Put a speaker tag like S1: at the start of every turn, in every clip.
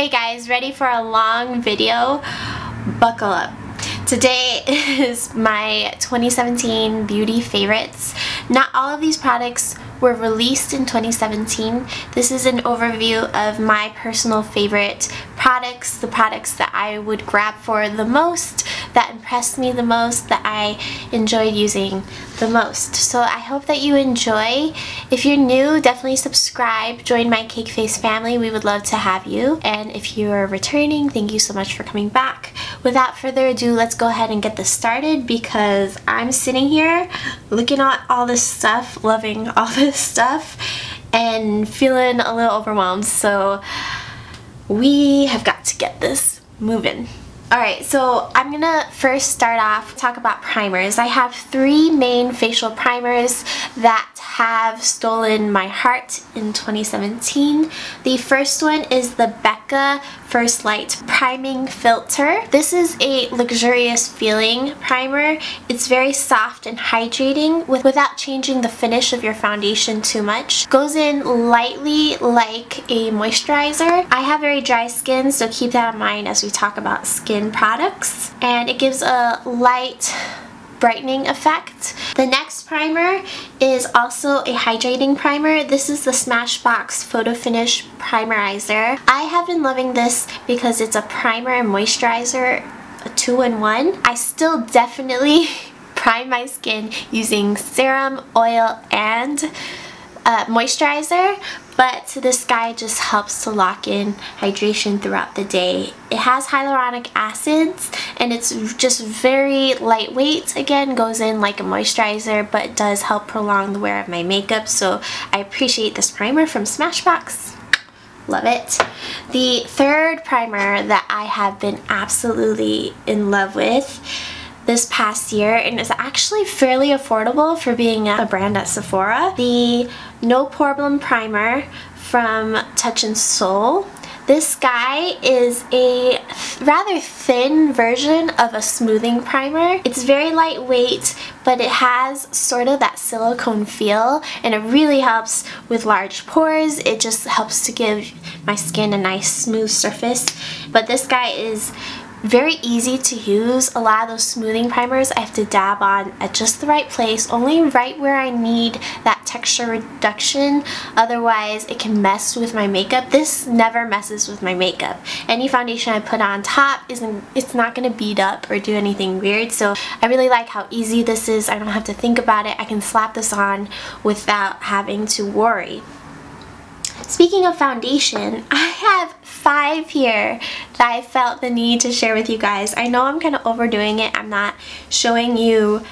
S1: Hey guys, ready for a long video? Buckle up. Today is my 2017 beauty favorites. Not all of these products were released in 2017. This is an overview of my personal favorite products, the products that I would grab for the most, that impressed me the most, that I enjoyed using the most. So I hope that you enjoy. If you're new, definitely subscribe, join my Cake Face family. We would love to have you. And if you're returning, thank you so much for coming back. Without further ado, let's go ahead and get this started because I'm sitting here looking at all this stuff, loving all this stuff, and feeling a little overwhelmed. So we have got to get this moving. Alright, so I'm gonna first start off talk about primers. I have three main facial primers that have stolen my heart in 2017. The first one is the Becca First Light Priming Filter. This is a luxurious feeling primer. It's very soft and hydrating without changing the finish of your foundation too much. Goes in lightly like a moisturizer. I have very dry skin, so keep that in mind as we talk about skin products. And it gives a light brightening effect. The next primer is also a hydrating primer. This is the Smashbox Photo Finish Primerizer. I have been loving this because it's a primer and moisturizer, a 2-in-1. I still definitely prime my skin using serum, oil, and moisturizer, but this guy just helps to lock in hydration throughout the day. It has hyaluronic acids and it's just very lightweight. Again, goes in like a moisturizer, but does help prolong the wear of my makeup, so I appreciate this primer from Smashbox. Love it. The third primer that I have been absolutely in love with this past year, and is actually fairly affordable for being a brand at Sephora, the No Problem Primer from Touch in Sol. This guy is a rather thin version of a smoothing primer. It's very lightweight, but it has sort of that silicone feel, and it really helps with large pores. It just helps to give my skin a nice smooth surface. But this guy is very easy to use. A lot of those smoothing primers I have to dab on at just the right place, only right where I need that texture reduction. Otherwise it can mess with my makeup. This never messes with my makeup. Any foundation I put on top it's not going to bead up or do anything weird. So I really like how easy this is. I don't have to think about it. I can slap this on without having to worry. Speaking of foundation, I have 5 here that I felt the need to share with you guys. I know I'm kind of overdoing it. I'm not showing you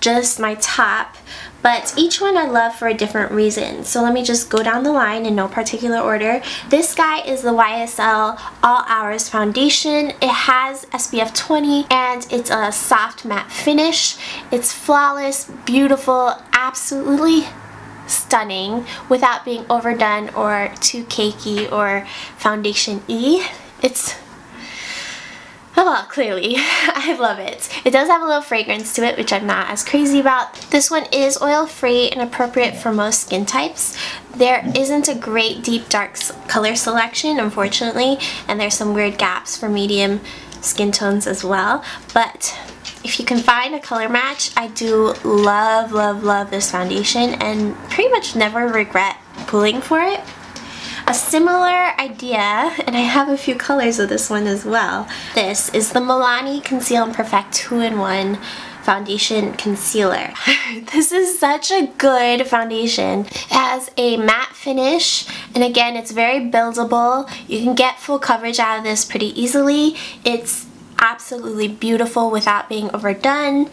S1: just my top, but each one I love for a different reason. So let me just go down the line in no particular order. This guy is the YSL All Hours Foundation. It has SPF 20 and it's a soft matte finish. It's flawless, beautiful, absolutely stunning without being overdone or too cakey or foundation-y. It's, well, clearly I love it. It does have a little fragrance to it, which I'm not as crazy about. This one is oil-free and appropriate for most skin types. There isn't a great deep dark color selection, unfortunately, and there's some weird gaps for medium skin tones as well, but if you can find a color match, I do love, love, love this foundation and pretty much never regret pulling for it. A similar idea, and I have a few colors of this one as well. This is the Milani Conceal and Perfect 2-in-1 Foundation Concealer. This is such a good foundation. It has a matte finish, and again, it's very buildable. You can get full coverage out of this pretty easily. It's absolutely beautiful without being overdone.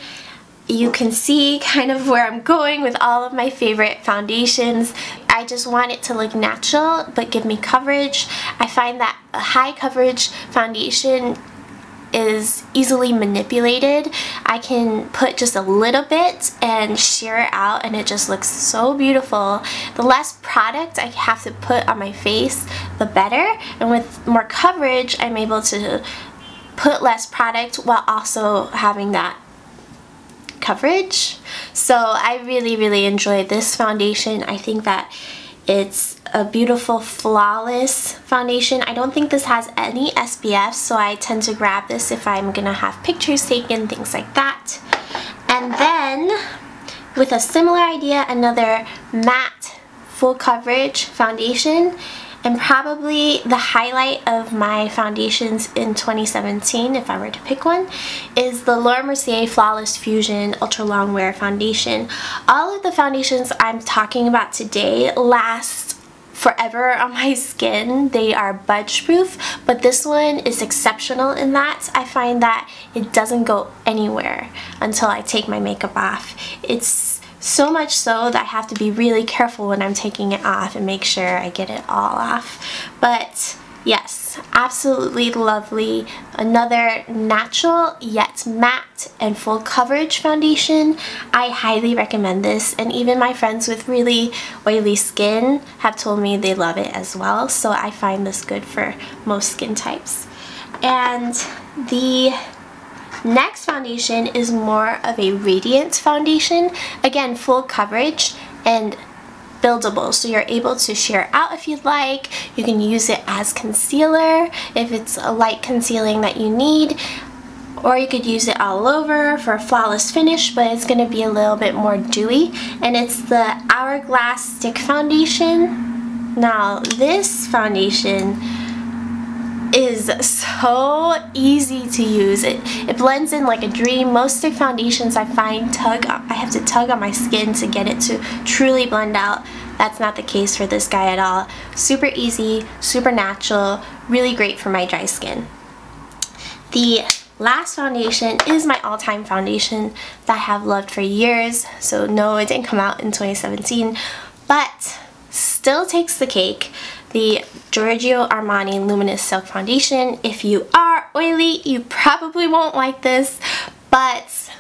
S1: You can see kind of where I'm going with all of my favorite foundations. I just want it to look natural but give me coverage. I find that a high coverage foundation is easily manipulated. I can put just a little bit and sheer it out and it just looks so beautiful. The less product I have to put on my face, the better. And with more coverage, I'm able to put less product while also having that coverage. So I really, really enjoy this foundation. I think that It's a beautiful, flawless foundation. I don't think this has any SPF, so I tend to grab this if I'm gonna have pictures taken, things like that. And then, with a similar idea, another matte, full coverage foundation. And probably the highlight of my foundations in 2017, if I were to pick one, is the Laura Mercier Flawless Fusion Ultra Long Wear Foundation. All of the foundations I'm talking about today last forever on my skin. They are budge proof, but this one is exceptional in that I find that it doesn't go anywhere until I take my makeup off. It's so much so that I have to be really careful when I'm taking it off and make sure I get it all off. But yes, absolutely lovely. Another natural yet matte and full coverage foundation. I highly recommend this, and even my friends with really oily skin have told me they love it as well, so I find this good for most skin types. And the next foundation is more of a radiant foundation. Again, full coverage and buildable, so you're able to sheer out if you'd like. You can use it as concealer if it's a light concealing that you need, or you could use it all over for a flawless finish, but it's going to be a little bit more dewy. And it's the Hourglass Stick Foundation. Now this foundation is so easy to use. It blends in like a dream. Most stick foundations I find I have to tug on my skin to get it to truly blend out. That's not the case for this guy at all. Super easy, super natural, really great for my dry skin. The last foundation is my all-time foundation that I have loved for years. So no, it didn't come out in 2017, but still takes the cake. The Giorgio Armani Luminous Silk Foundation. If you are oily, you probably won't like this, but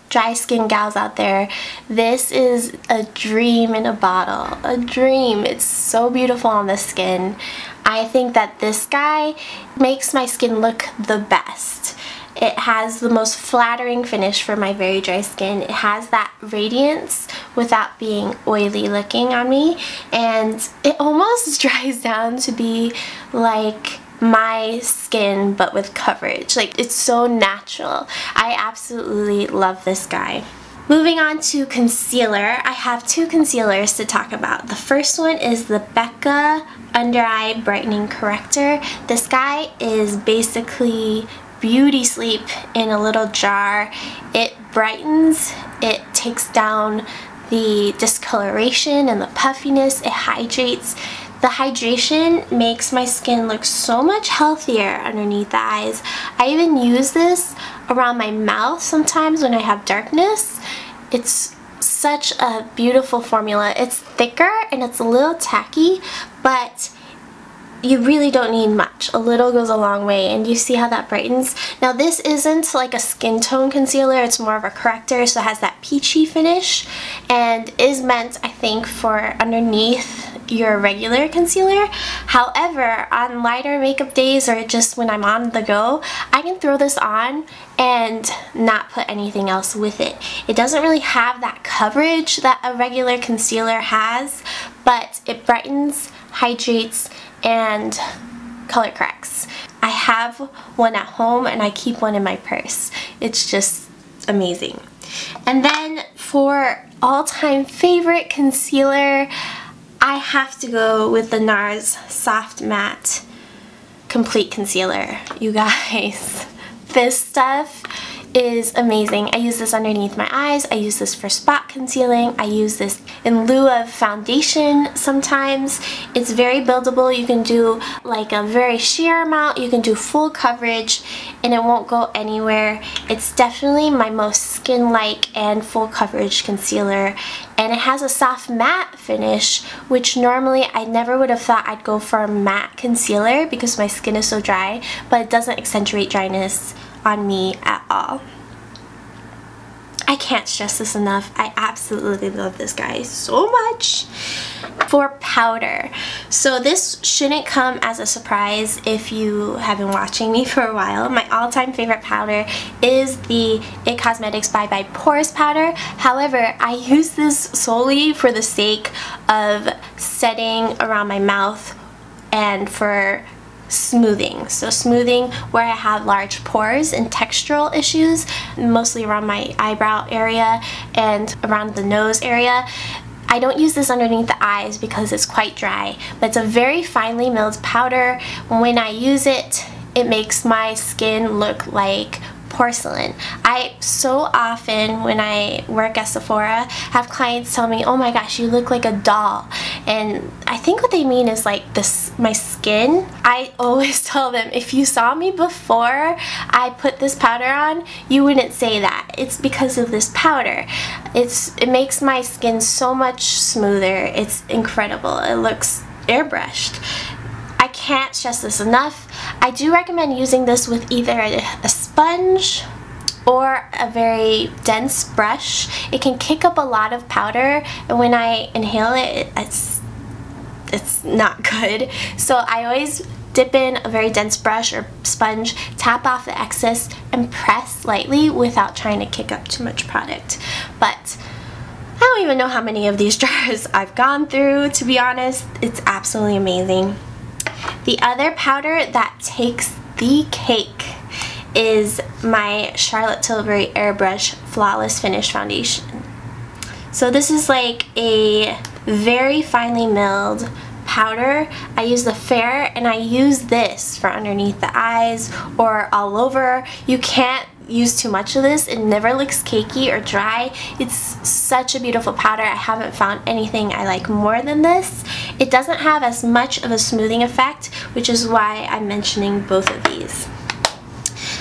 S1: dry skin gals out there, this is a dream in a bottle. A dream. It's so beautiful on the skin. I think that this guy makes my skin look the best. It has the most flattering finish for my very dry skin. It has that radiance without being oily looking on me, and it almost dries down to be like my skin but with coverage. Like, it's so natural. I absolutely love this guy. Moving on to concealer, I have two concealers to talk about. The first one is the Becca Under Eye Brightening Corrector. This guy is basically beauty sleep in a little jar. It brightens, it takes down the discoloration and the puffiness, it hydrates. The hydration makes my skin look so much healthier underneath the eyes. I even use this around my mouth sometimes when I have darkness. It's such a beautiful formula. It's thicker and it's a little tacky, but you really don't need much. A little goes a long way, and you see how that brightens? Now this isn't like a skin tone concealer, it's more of a corrector, so it has that peachy finish and is meant, I think, for underneath your regular concealer. However, on lighter makeup days or just when I'm on the go, I can throw this on and not put anything else with it. It doesn't really have that coverage that a regular concealer has, but it brightens, hydrates, and color corrects. I have one at home and I keep one in my purse. It's just amazing. And then for all-time favorite concealer, I have to go with the NARS Soft Matte Complete Concealer. You guys, this stuff is amazing. I use this underneath my eyes. I use this for spot concealing. I use this in lieu of foundation sometimes. It's very buildable. You can do like a very sheer amount. You can do full coverage and it won't go anywhere. It's definitely my most skin-like and full coverage concealer, and it has a soft matte finish, which normally I never would have thought I'd go for a matte concealer because my skin is so dry, but it doesn't accentuate dryness on me at all. I I can't stress this enough. I absolutely love this guy so much. For powder, so this shouldn't come as a surprise if you have been watching me for a while. My all-time favorite powder is the It Cosmetics Bye Bye Pores powder. However, I use this solely for the sake of setting around my mouth and for smoothing. So smoothing where I have large pores and textural issues, mostly around my eyebrow area and around the nose area. I don't use this underneath the eyes because it's quite dry, but it's a very finely milled powder. When I use it, it makes my skin look like porcelain. I so often, when I work at Sephora, have clients tell me, oh my gosh, you look like a doll. And I think what they mean is like this, my skin. I always tell them, if you saw me before I put this powder on, you wouldn't say that. It's because of this powder. It makes my skin so much smoother. It's incredible. It looks airbrushed. I can't stress this enough. I do recommend using this with either a sponge or a very dense brush. It can kick up a lot of powder, and when I inhale it, it's not good. So I always dip in a very dense brush or sponge, tap off the excess, and press lightly without trying to kick up too much product. But I don't even know how many of these jars I've gone through, to be honest. It's absolutely amazing. The other powder that takes the cake is my Charlotte Tilbury Airbrush Flawless Finish Foundation. So this is like a very finely milled powder. I use the Fair, and I use this for underneath the eyes or all over. You can't use too much of this. It never looks cakey or dry. It's such a beautiful powder. I haven't found anything I like more than this. It doesn't have as much of a smoothing effect, which is why I'm mentioning both of these.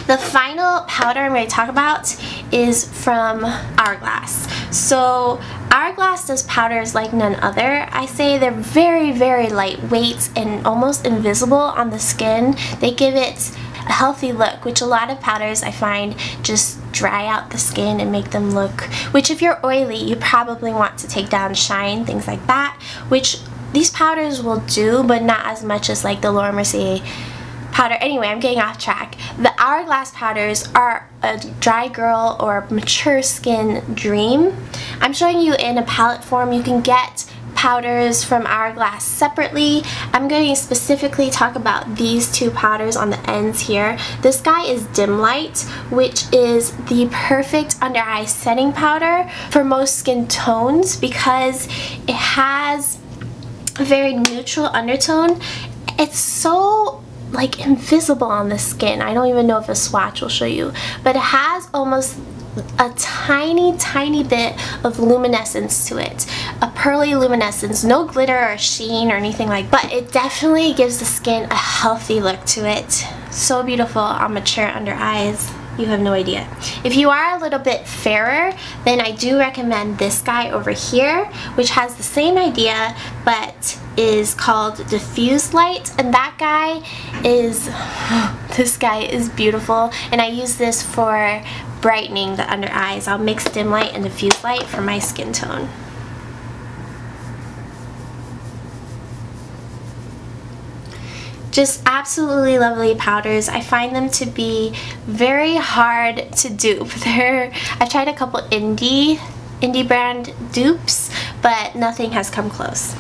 S1: The final powder I'm going to talk about is from Hourglass. So Hourglass does powders like none other. I say they're very, very lightweight and almost invisible on the skin. They give it a healthy look, which a lot of powders I find just dry out the skin and make them look, which if you're oily, you probably want to take down shine, things like that, which these powders will do, but not as much as like the Laura Mercier powder. Anyway, I'm getting off track. The Hourglass powders are a dry girl or mature skin dream. I'm showing you in a palette form. You can get powders from Hourglass separately. I'm going to specifically talk about these two powders on the ends here. This guy is Dim Light, which is the perfect under eye setting powder for most skin tones because it has a very neutral undertone. It's so like invisible on the skin. I don't even know if a swatch will show you, but it has almost a tiny bit of luminescence to it, a pearly luminescence, no glitter or sheen or anything like that, but it definitely gives the skin a healthy look to it. So beautiful on mature under eyes. You have no idea. If you are a little bit fairer, then I do recommend this guy over here, which has the same idea but is called Diffuse Light, and that guy is, this guy is beautiful, and I use this for brightening the under eyes. I'll mix Dim Light and Diffuse Light for my skin tone. Just absolutely lovely powders. I find them to be very hard to dupe. I've tried a couple indie brand dupes, but nothing has come close.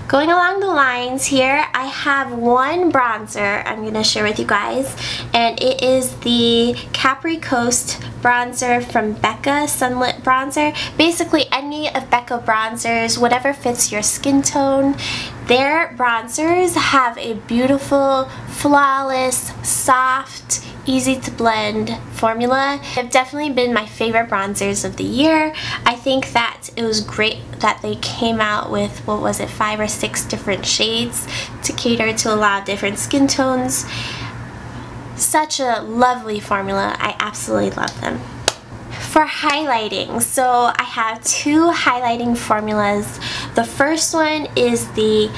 S1: Going along the lines here, I have one bronzer I'm going to share with you guys, and it is the Capri Coast bronzer from Becca Sunlit Bronzer. Basically any of Becca bronzers, whatever fits your skin tone. Their bronzers have a beautiful, flawless, soft, easy to blend formula. They've definitely been my favorite bronzers of the year. I think that it was great that they came out with, what was it, 5 or 6 different shades to cater to a lot of different skin tones. Such a lovely formula. I absolutely love them. For highlighting, so I have two highlighting formulas. The first one is the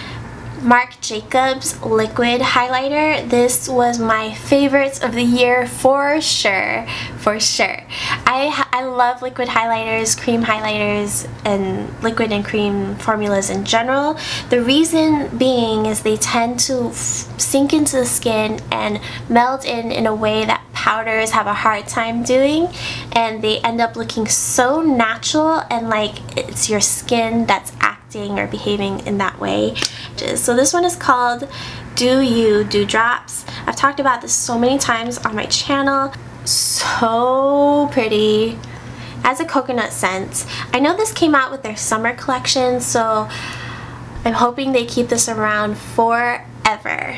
S1: Marc Jacobs liquid highlighter. This was my favorite of the year for sure, for sure. I love liquid highlighters, cream highlighters, and liquid and cream formulas in general. The reason being is they tend to sink into the skin and melt in a way that powders have a hard time doing, and they end up looking so natural and like it's your skin that's acting or behaving in that way. So this one is called Do You Dewdrops. I've talked about this so many times on my channel. So pretty. As a coconut scent. I know this came out with their summer collection, so I'm hoping they keep this around forever.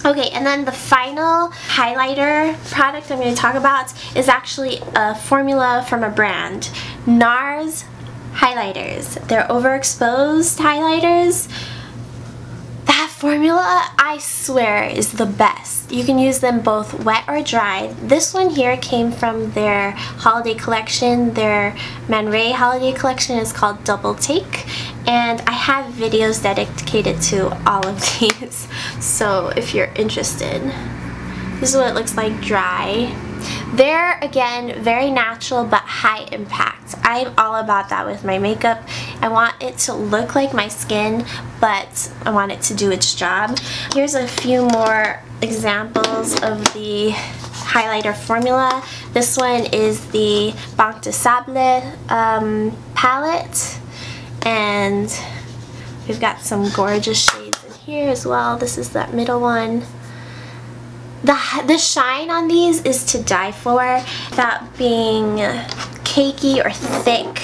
S1: Okay, and then the final highlighter product I'm going to talk about is actually a formula from a brand, NARS highlighters. They're overexposed highlighters. That formula, I swear, is the best. You can use them both wet or dry. This one here came from their holiday collection. Their Man Ray holiday collection is called Double Take, and I have videos dedicated to all of these, so if you're interested. This is what it looks like dry. They're, again, very natural but high impact. I'm all about that with my makeup. I want it to look like my skin, but I want it to do its job. Here's a few more examples of the highlighter formula. This one is the Banque de Sable palette, and we've got some gorgeous shades in here as well. This is that middle one. The shine on these is to die for, without being cakey or thick.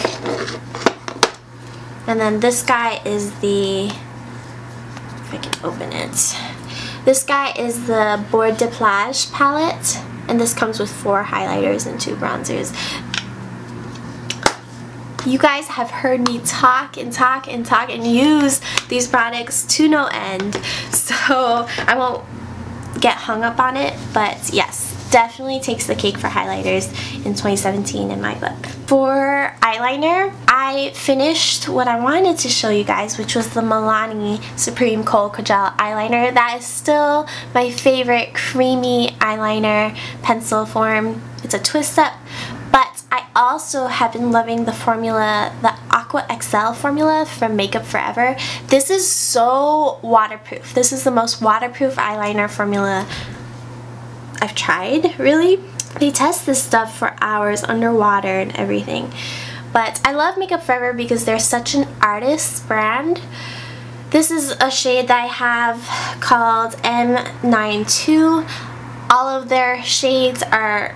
S1: And then this guy is the, if I can open it, this guy is the Bord de Plage palette, and this comes with 4 highlighters and 2 bronzers. You guys have heard me talk and talk and talk and use these products to no end, so I won't get hung up on it, but yes, definitely takes the cake for highlighters in 2017 in my book. For eyeliner, I finished what I wanted to show you guys, which was the Milani Supreme Kohl Kajal eyeliner. That is still my favorite creamy eyeliner pencil form. It's a twist up, but I also have been loving the formula, the Aqua XL formula from Makeup Forever. This is so waterproof. This is the most waterproof eyeliner formula I've tried, really. They test this stuff for hours underwater and everything. But I love Makeup Forever because they're such an artist brand. This is a shade that I have called M92. All of their shades are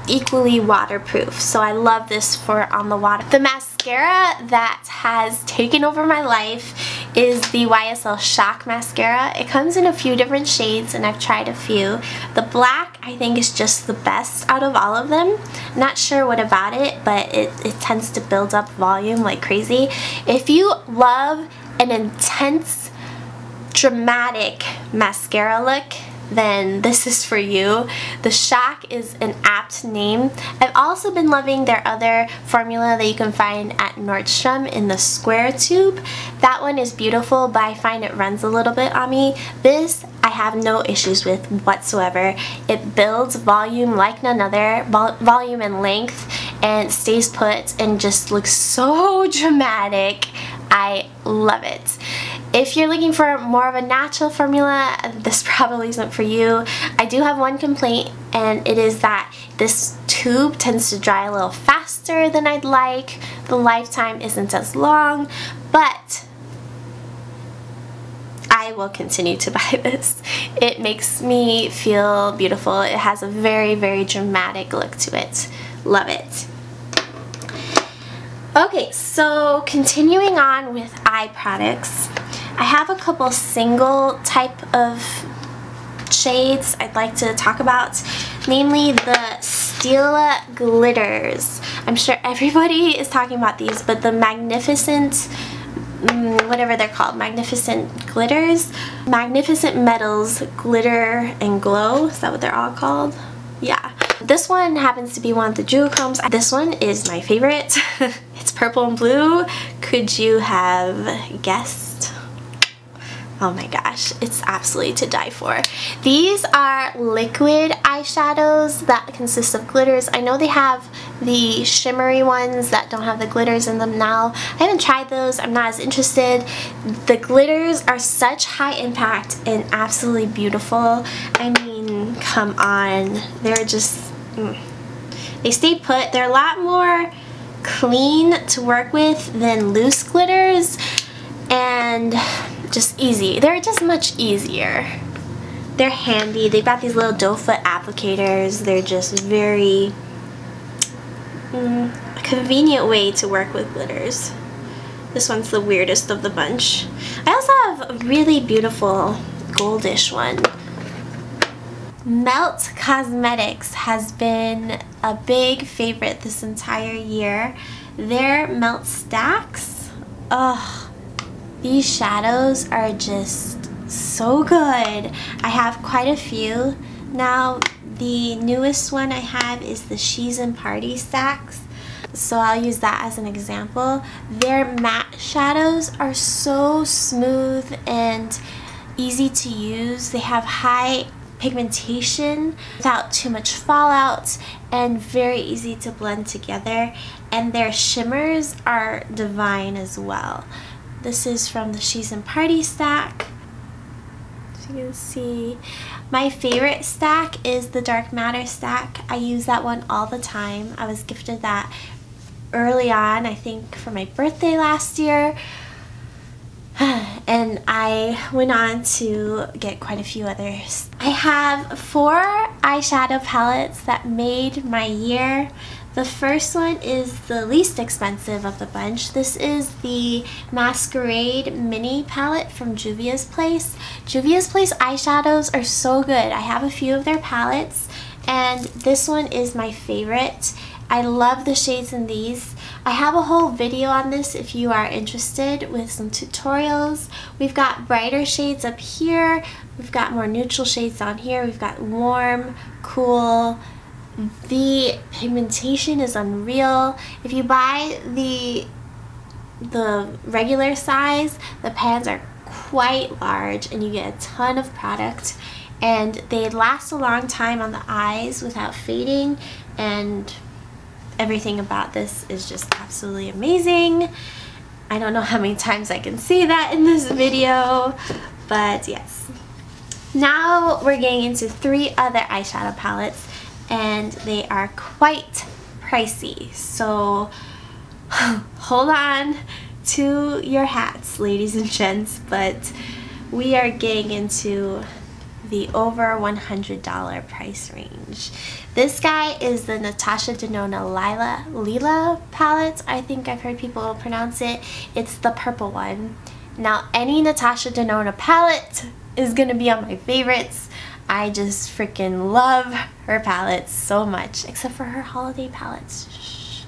S1: equally waterproof, so I love this for on the water. The mascara that has taken over my life is the YSL Shock mascara. It comes in a few different shades and I've tried a few. The black I think is just the best out of all of them. Not sure what about it, but it tends to build up volume like crazy. If you love an intense, dramatic mascara look, then this is for you. The Shock is an apt name. I've also been loving their other formula that you can find at Nordstrom in the square tube. That one is beautiful, but I find it runs a little bit on me. This I have no issues with whatsoever. It builds volume like none other, volume and length, and stays put and just looks so dramatic. I love it. If you're looking for more of a natural formula, this probably isn't for you. I do have one complaint, and it is that this tube tends to dry a little faster than I'd like. The lifetime isn't as long, but I will continue to buy this. It makes me feel beautiful. It has a very, very dramatic look to it. Love it. Okay, so continuing on with eye products, I have a couple single type of shades I'd like to talk about, namely the Stila Glitters. I'm sure everybody is talking about these, but the Magnificent, whatever they're called, Magnificent Glitters, Magnificent Metals Glitter and Glow, is that what they're all called? Yeah. This one happens to be one of the duochromes. This one is my favorite. It's purple and blue. Could you have guessed? Oh my gosh, it's absolutely to die for. These are liquid eyeshadows that consist of glitters. I know they have the shimmery ones that don't have the glitters in them now. I haven't tried those. I'm not as interested. The glitters are such high impact and absolutely beautiful. I mean, come on. They're just... They stay put. They're a lot more clean to work with than loose glitters, and just easy. They're just much easier. They're handy. They've got these little doe foot applicators. They're just very a convenient way to work with glitters. This one's the weirdest of the bunch. I also have a really beautiful goldish one. Melt Cosmetics has been a big favorite this entire year. Their Melt Stacks, ugh, these shadows are just so good. I have quite a few. Now, the newest one I have is the She's and Party Stacks, so I'll use that as an example. Their matte shadows are so smooth and easy to use. They have high pigmentation without too much fallout and very easy to blend together, and their shimmers are divine as well. This is from the She's and Party stack. As you can see, my favorite stack is the Dark Matter stack. I use that one all the time. I was gifted that early on, I think for my birthday last year. And I went on to get quite a few others. I have 4 eyeshadow palettes that made my year. The first one is the least expensive of the bunch. This is the Masquerade Mini Palette from Juvia's Place. Juvia's Place eyeshadows are so good. I have a few of their palettes, and this one is my favorite. I love the shades in these. I have a whole video on this if you are interested, with some tutorials. We've got brighter shades up here. We've got more neutral shades down here. We've got warm, cool. The pigmentation is unreal. If you buy the regular size, the pans are quite large and you get a ton of product, and they last a long time on the eyes without fading, and everything about this is just absolutely amazing. I don't know how many times I can say that in this video, but yes. Now we're getting into 3 other eyeshadow palettes, and they are quite pricey, so hold on to your hats, ladies and gents, but we are getting into the over $100 price range. This guy is the Natasha Denona Lila palette. I think I've heard people pronounce it. It's the purple one. Now, any Natasha Denona palette is gonna be on my favorites. I just freaking love her palettes so much, except for her holiday palettes. Shh.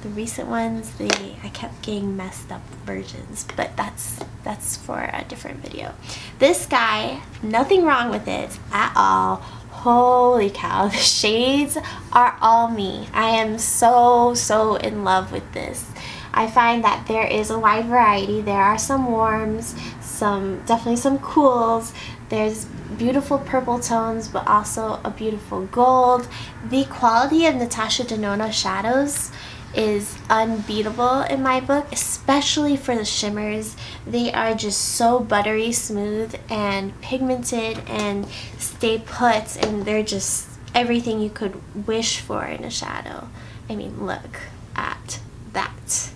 S1: The recent ones, I kept getting messed up versions, but that's for a different video. This guy, nothing wrong with it at all. Holy cow, the shades are all me. I am so in love with this. I find that there is a wide variety. There are some warms, definitely some cools. There's beautiful purple tones, but also a beautiful gold. The quality of Natasha Denona shadows is unbeatable in my book, especially for the shimmers. They are just so buttery smooth and pigmented and stay put, and they're just everything you could wish for in a shadow. I mean, look at that.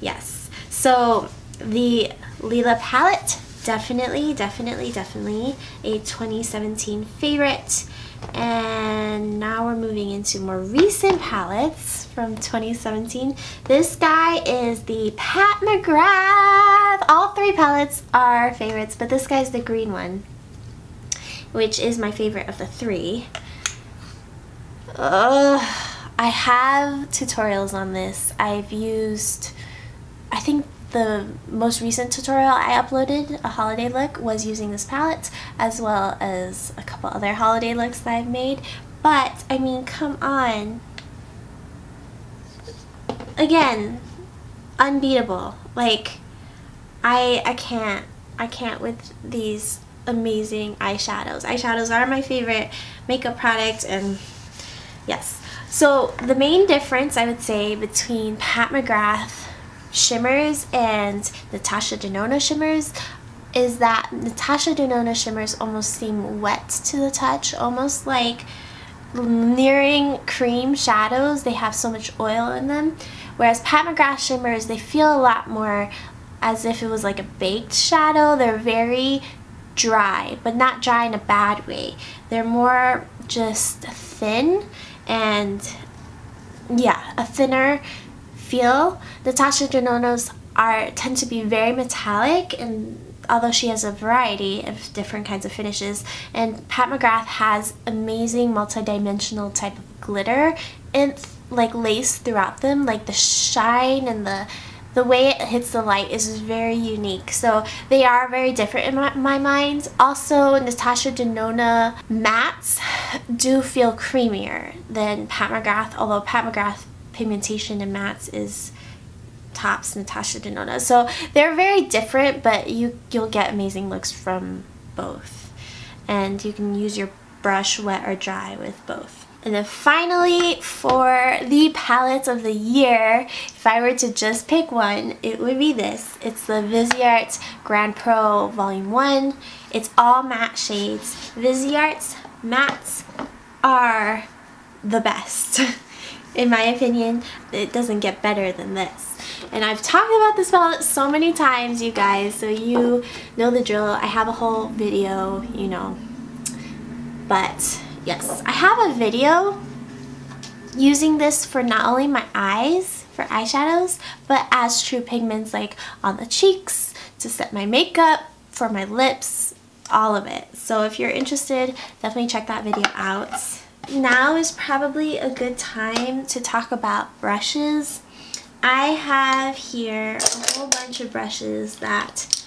S1: Yes, so the Lila palette, definitely a 2017 favorite. And now we're moving into more recent palettes from 2017. This guy is the Pat McGrath. All 3 palettes are favorites, but this guy's the green one, which is my favorite of the 3. I have tutorials on this. I've used, I think the most recent tutorial I uploaded, a holiday look, was using this palette, as well as a couple other holiday looks that I've made. But, I mean, come on. Again, unbeatable. Like, I can't. I can't with these amazing eyeshadows. Eyeshadows are my favorite makeup product, and yes. So the main difference I would say between Pat McGrath shimmers and Natasha Denona shimmers is that Natasha Denona shimmers almost seem wet to the touch, almost like nearing cream shadows. They have so much oil in them, whereas Pat McGrath shimmers, they feel a lot more as if it was like a baked shadow. They're very dry, but not dry in a bad way. They're more just thin, and yeah, a thinner feel. Natasha Denona's tend to be very metallic, and although she has a variety of different kinds of finishes, and Pat McGrath has amazing multi-dimensional type of glitter and like lace throughout them. Like the shine and the way it hits the light is very unique. So they are very different in my mind. Also, Natasha Denona mattes do feel creamier than Pat McGrath, although Pat McGrath pigmentation in mattes is tops Natasha Denona. So they're very different, but you'll get amazing looks from both. And you can use your brush wet or dry with both. And then finally, for the palette of the year, if I were to just pick one, it would be this. It's the Viseart Grand Pro Volume 1. It's all matte shades. Viseart's mattes are the best. In my opinion, it doesn't get better than this. And I've talked about this palette so many times, you guys, so you know the drill. I have a whole video, you know. But yes, I have a video using this for not only my eyes for eyeshadows, but as true pigments, like on the cheeks, to set my makeup, for my lips, all of it. So if you're interested, definitely check that video out. Now is probably a good time to talk about brushes. I have here a whole bunch of brushes that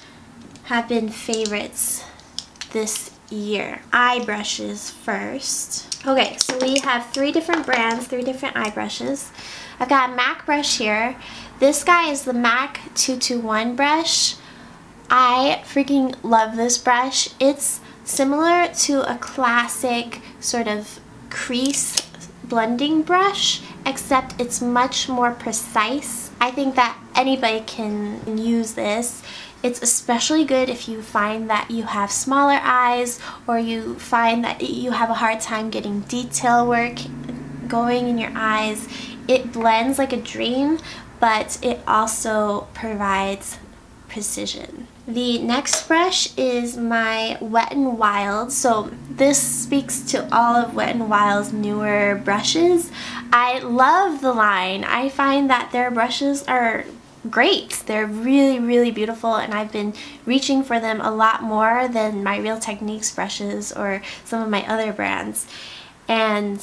S1: have been favorites this year. Eye brushes first. Okay, so we have 3 different brands, 3 different eye brushes. I've got a MAC brush here. This guy is the MAC 221 brush. I freaking love this brush. It's similar to a classic sort of crease blending brush, except it's much more precise. I think that anybody can use this. It's especially good if you find that you have smaller eyes, or you find that you have a hard time getting detail work going in your eyes. It blends like a dream, but it also provides precision. The next brush is my Wet n Wild. So this speaks to all of Wet n Wild's newer brushes. I love the line. I find that their brushes are great. They're really, really beautiful, and I've been reaching for them a lot more than my Real Techniques brushes or some of my other brands. And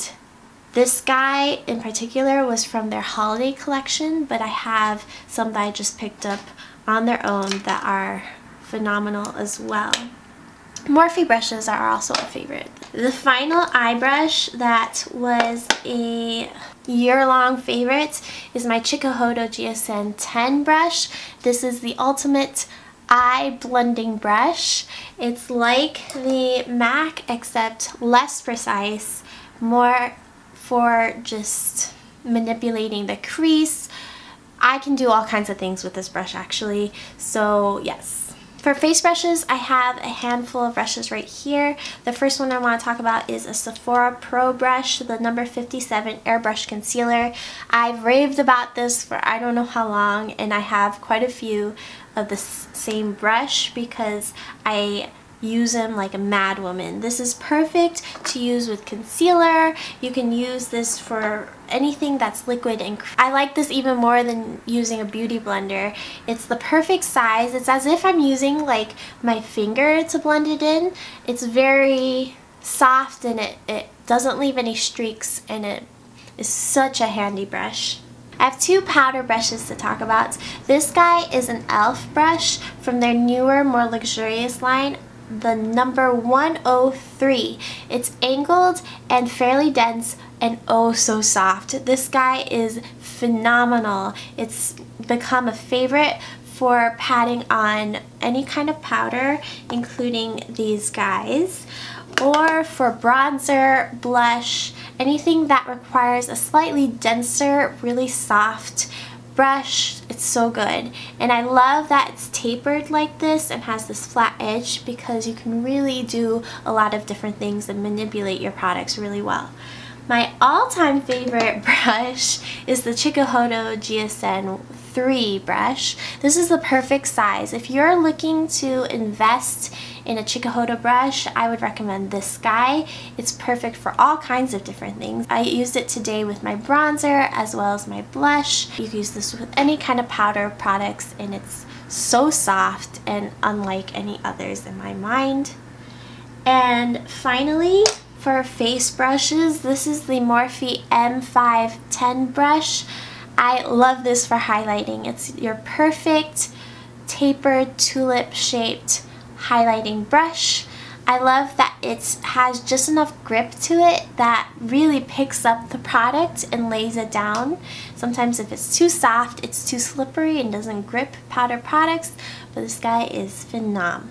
S1: this guy in particular was from their holiday collection, but I have some that I just picked up on their own that are phenomenal as well. Morphe brushes are also a favorite. The final eye brush that was a year-long favorite is my Chikuhodo GSN 10 brush. This is the ultimate eye blending brush. It's like the MAC except less precise, more for just manipulating the crease. I can do all kinds of things with this brush actually, so yes. For face brushes, I have a handful of brushes right here. The first one I want to talk about is a Sephora Pro brush, the number 57 Airbrush Concealer. I've raved about this for I don't know how long, and I have quite a few of the same brush because I use them like a mad woman. This is perfect to use with concealer. You can use this for anything that's liquid, and I like this even more than using a beauty blender. It's the perfect size. It's as if I'm using like my finger to blend it in. It's very soft, and it doesn't leave any streaks, and it is such a handy brush. I have 2 powder brushes to talk about. This guy is an e.l.f. brush from their newer, more luxurious line, the number 103. It's angled and fairly dense and oh so soft. This guy is phenomenal. It's become a favorite for patting on any kind of powder, including these guys, or for bronzer, blush, anything that requires a slightly denser, really soft brush. It's so good. And I love that it's tapered like this and has this flat edge because you can really do a lot of different things and manipulate your products really well. My all-time favorite brush is the Chikuhodo GSN 3 brush. This is the perfect size. If you're looking to invest in a Chikuhodo brush, I would recommend this guy. It's perfect for all kinds of different things. I used it today with my bronzer as well as my blush. You can use this with any kind of powder products, and it's so soft and unlike any others in my mind. And finally, for face brushes, this is the Morphe M510 brush. I love this for highlighting. It's your perfect tapered tulip shaped highlighting brush. I love that it has just enough grip to it that really picks up the product and lays it down. Sometimes if it's too soft, it's too slippery and doesn't grip powder products, but this guy is phenomenal.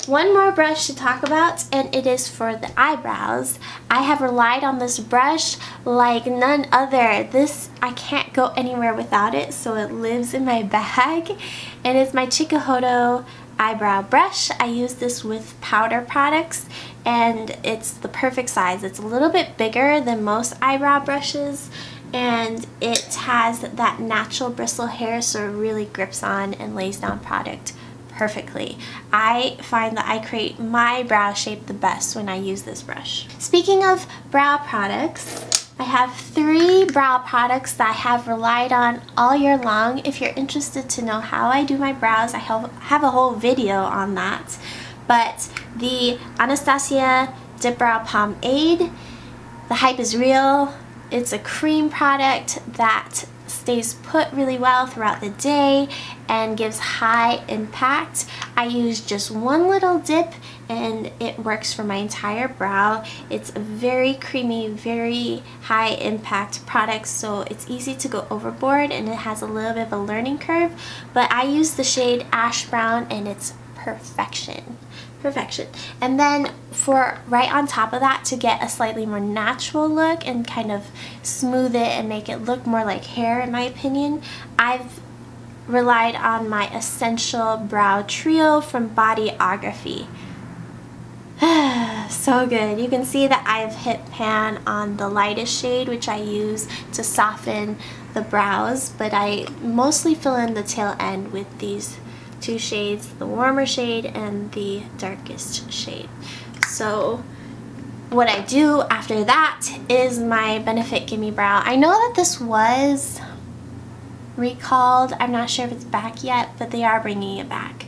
S1: One more brush to talk about, and it is for the eyebrows. I have relied on this brush like none other. This, I can't go anywhere without it, so it lives in my bag. And it's my Chikuhodo eyebrow brush. I use this with powder products, and it's the perfect size. It's a little bit bigger than most eyebrow brushes, and it has that natural bristle hair, so it really grips on and lays down product perfectly. I find that I create my brow shape the best when I use this brush. Speaking of brow products, I have 3 brow products that I have relied on all year long. If you're interested to know how I do my brows, I have a whole video on that. But the Anastasia Dip Brow Pomade, the hype is real. It's a cream product that stays put really well throughout the day and gives high impact. I use just one little dip and it works for my entire brow. It's a very creamy, very high impact product, so it's easy to go overboard and it has a little bit of a learning curve, but I use the shade Ash Brown and it's perfection. Perfection. And then for right on top of that, to get a slightly more natural look and kind of smooth it and make it look more like hair, in my opinion, I've relied on my Essential Brow Trio from Bodyography. So good. You can see that I've hit pan on the lightest shade, which I use to soften the brows, but I mostly fill in the tail end with these 2 shades, the warmer shade and the darkest shade. So what I do after that is my Benefit Gimme Brow. I know that this was recalled. I'm not sure if it's back yet, but they are bringing it back.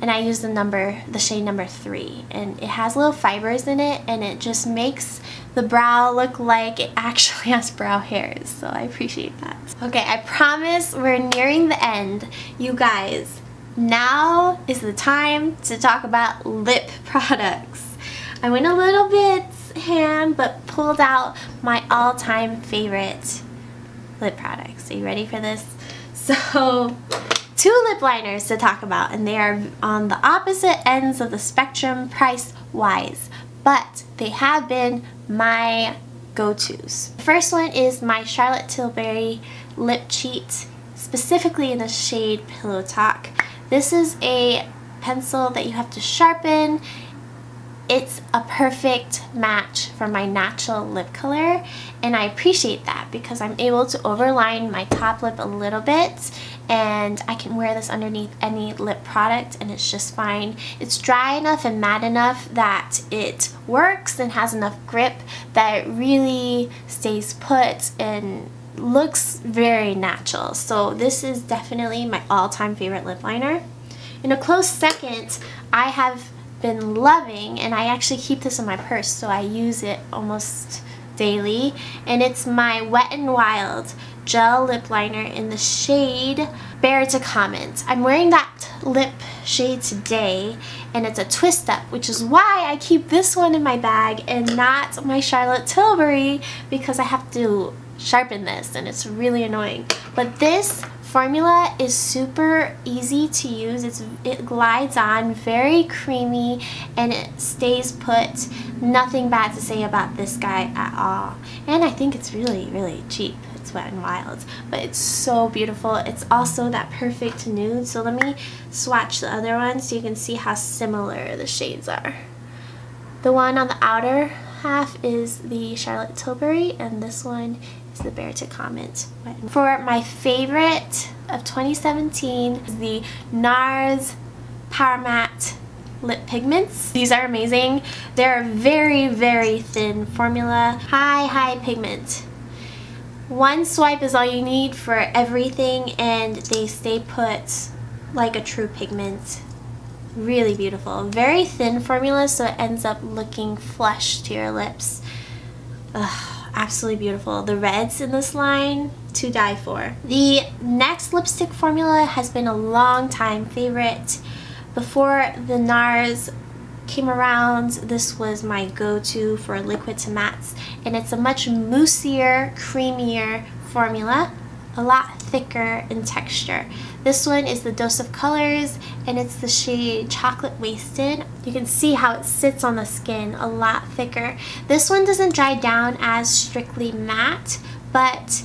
S1: And I use the shade number 3, and it has little fibers in it, and it just makes the brow look like it actually has brow hairs, so I appreciate that. Okay, I promise we're nearing the end. You guys, now is the time to talk about lip products. I went a little bit ham, but pulled out my all-time favorite lip products. Are you ready for this? So, 2 lip liners to talk about, and they are on the opposite ends of the spectrum price-wise, but they have been my go-tos. The first one is my Charlotte Tilbury Lip Cheat, specifically in the shade Pillow Talk. This is a pencil that you have to sharpen. It's a perfect match for my natural lip color, and I appreciate that because I'm able to overline my top lip a little bit, and I can wear this underneath any lip product and it's just fine. It's dry enough and matte enough that it works and has enough grip that it really stays put and looks very natural. So this is definitely my all-time favorite lip liner. In a close second, I have been loving, and I actually keep this in my purse, so I use it almost daily, and it's my Wet n Wild gel lip liner in the shade Bear to Comment. I'm wearing that lip shade today, and it's a twist up, which is why I keep this one in my bag and not my Charlotte Tilbury, because I have to sharpen this and it's really annoying. But this formula is super easy to use. It glides on, very creamy, and it stays put. Nothing bad to say about this guy at all. And I think it's really, really cheap. It's Wet n Wild, but it's so beautiful. It's also that perfect nude. So let me swatch the other one so you can see how similar the shades are. The one on the outer half is the Charlotte Tilbury, and this one is the Bear to Comment. For my favorite of 2017 is the NARS Power Matte Lip Pigments. These are amazing. They're a very, very thin formula, high pigment. One swipe is all you need for everything, and they stay put like a true pigment. Really beautiful. Very thin formula, so it ends up looking flush to your lips. Ugh, absolutely beautiful. The reds in this line, to die for. The next lipstick formula has been a long time favorite. Before the NARS came around, this was my go-to for liquid to mattes, and it's a much moussier, creamier formula, a lot thicker in texture. This one is the Dose of Colors, and it's the shade Chocolate Wasted. You can see how it sits on the skin, a lot thicker. This one doesn't dry down as strictly matte, but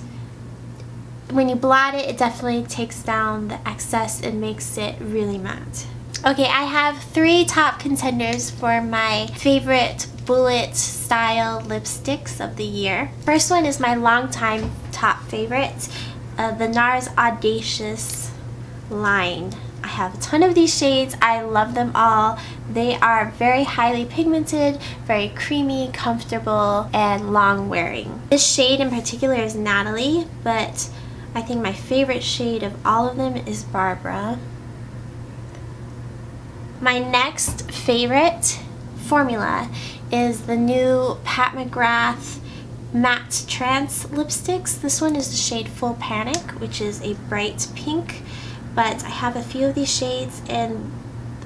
S1: when you blot it, it definitely takes down the excess and makes it really matte. Okay, I have 3 top contenders for my favorite bullet style lipsticks of the year. First one is my longtime top favorite, the NARS Audacious line. I have a ton of these shades. I love them all. They are very highly pigmented, very creamy, comfortable, and long wearing. This shade in particular is Natalie, but I think my favorite shade of all of them is Barbara. My next favorite formula is the new Pat McGrath Matte Trance lipsticks. This one is the shade Full Panic, which is a bright pink, but I have a few of these shades, and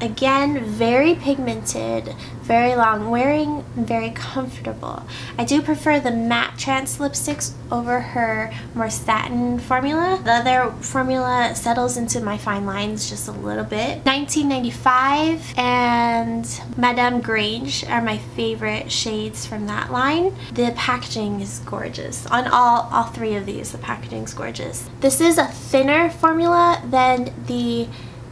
S1: again, very pigmented, very long wearing, and very comfortable. I do prefer the Matte Trance lipsticks over her more satin formula. The other formula settles into my fine lines just a little bit. 1995 and Madame Grange are my favorite shades from that line. The packaging is gorgeous. On all 3 of these, the packaging is gorgeous. This is a thinner formula than the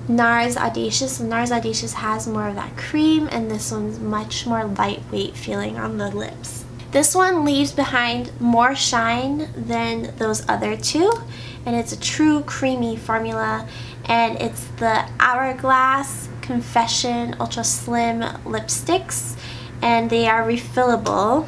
S1: NARS Audacious. The NARS Audacious has more of that cream, and this one's much more lightweight feeling on the lips. This one leaves behind more shine than those other 2, and it's a true creamy formula, and it's the Hourglass Confession Ultra Slim lipsticks, and they are refillable,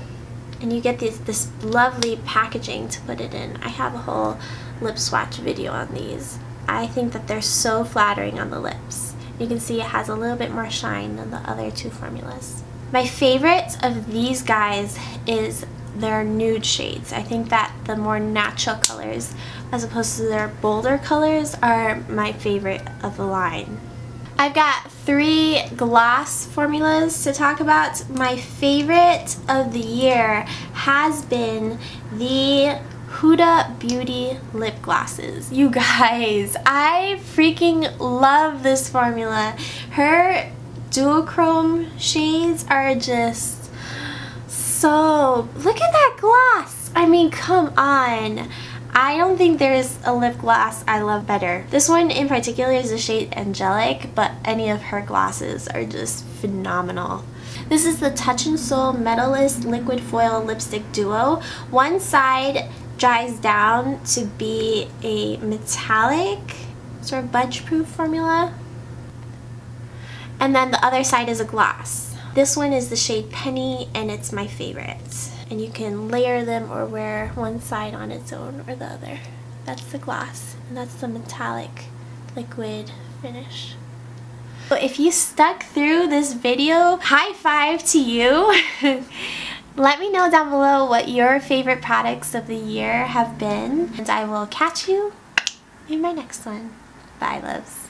S1: and you get this lovely packaging to put it in. I have a whole lip swatch video on these. I think that they're so flattering on the lips. You can see it has a little bit more shine than the other 2 formulas. My favorite of these guys is their nude shades. I think that the more natural colors, as opposed to their bolder colors, are my favorite of the line. I've got 3 gloss formulas to talk about. My favorite of the year has been the Huda Beauty lip glosses. You guys, I freaking love this formula. Her duochrome shades are just so... Look at that gloss! I mean, come on. I don't think there's a lip gloss I love better. This one in particular is the shade Angelic, but any of her glosses are just phenomenal. This is the Touch in Sol Metalist Liquid Foil Lipstick Duo. One side dries down to be a metallic sort of budge proof formula, and then the other side is a gloss. This one is the shade Penny, and it's my favorite, and you can layer them or wear one side on its own or the other. That's the gloss, and that's the metallic liquid finish. So if you stuck through this video, high five to you. Let me know down below what your favorite products of the year have been, and I will catch you in my next one. Bye, loves.